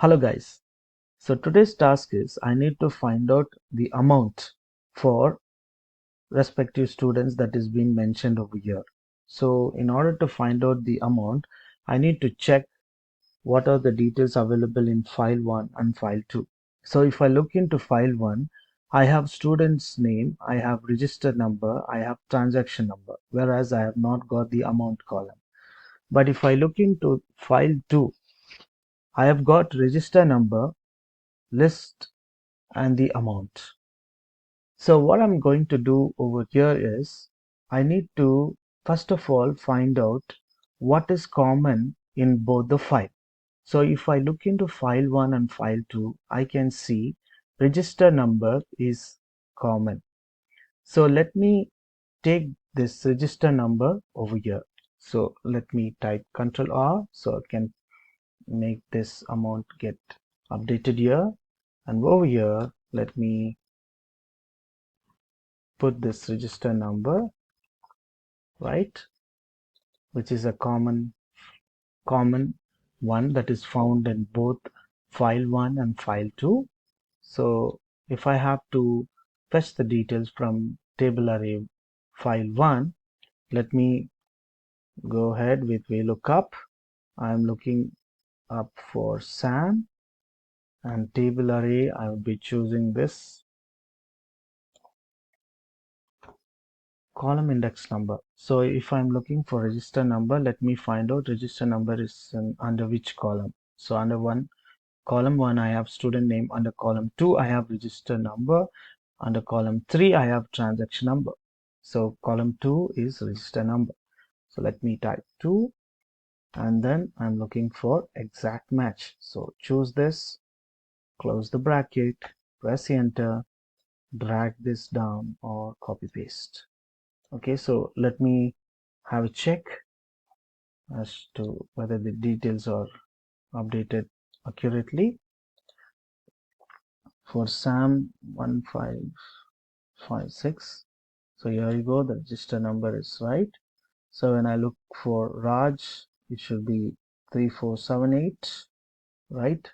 Hello guys. So today's task is I need to find out the amount for respective students that is being mentioned over here. So in order to find out the amount, I need to check what are the details available in file 1 and file 2. So if I look into file 1, I have student's name, I have register number, I have transaction number, whereas I have not got the amount column. But if I look into file 2, I have got register number, list and the amount. So what I'm going to do over here is I need to first of all find out what is common in both the file. So if I look into file 1 and file 2, I can see register number is common. So let me take this register number over here. So let me type Ctrl R so I can make this amount get updated here, and over here let me put this register number, right, which is a common one that is found in both file 1 and file 2. So if I have to fetch the details from table array file 1, let me go ahead with VLOOKUP. I'm looking up for Sam, and table array I will be choosing this column index number. So if I'm looking for register number, let me find out register number is under which column. So under column 1 I have student name, under column 2 I have register number, under column 3 I have transaction number. So column 2 is register number. So let me type 2, and then I'm looking for exact match. So choose this, close the bracket, press enter, drag this down or copy paste. Okay, so let me have a check as to whether the details are updated accurately. For Sam 1556, so here you go, the register number is right. So when I look for Raj, it should be 3478, right?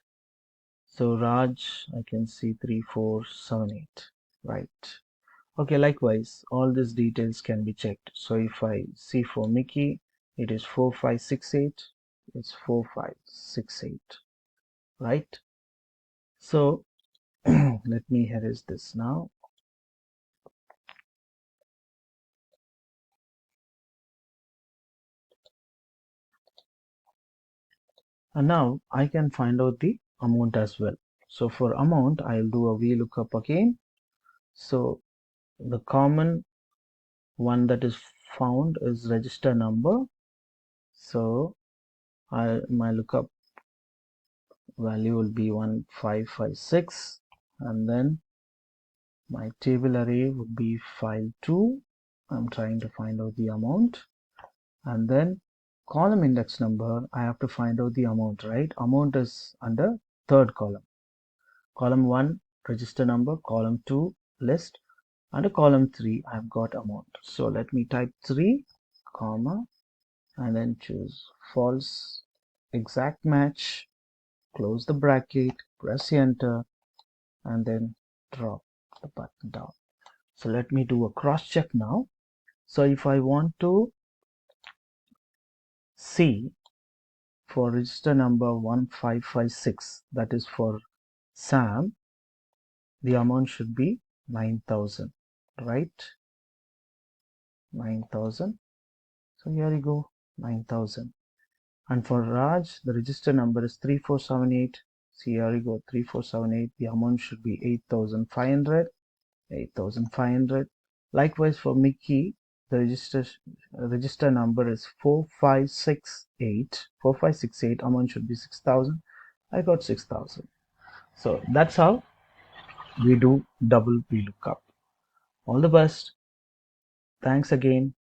So Raj, I can see 3478, right? Okay, likewise, all these details can be checked. So if I see for Mickey, it is 4568, it's 4568, right? So let me erase this now. And now I can find out the amount as well. So for amount, I'll do a VLOOKUP again. So the common one that is found is register number. So my lookup value will be 1556, and then my table array would be file 2. I'm trying to find out the amount, and then column index number, I have to find out the amount, right? Amount is under third column. Column 1 register number, column 2 list, under column 3 I've got amount. So let me type 3 comma and then choose false exact match, close the bracket, press enter, and then drop the button down. So let me do a cross check now. So if I want to see for register number 1556, that is for Sam, the amount should be 9,000, right? 9,000. So here you go, 9,000. And for Raj, the register number is 3478. See, here you go, 3478. The amount should be 8,500. 8,500. Likewise for Mickey, the register number is 4568. 4568. Amount should be 6,000. I got 6,000. So that's how we do double VLOOKUP. All the best. Thanks again.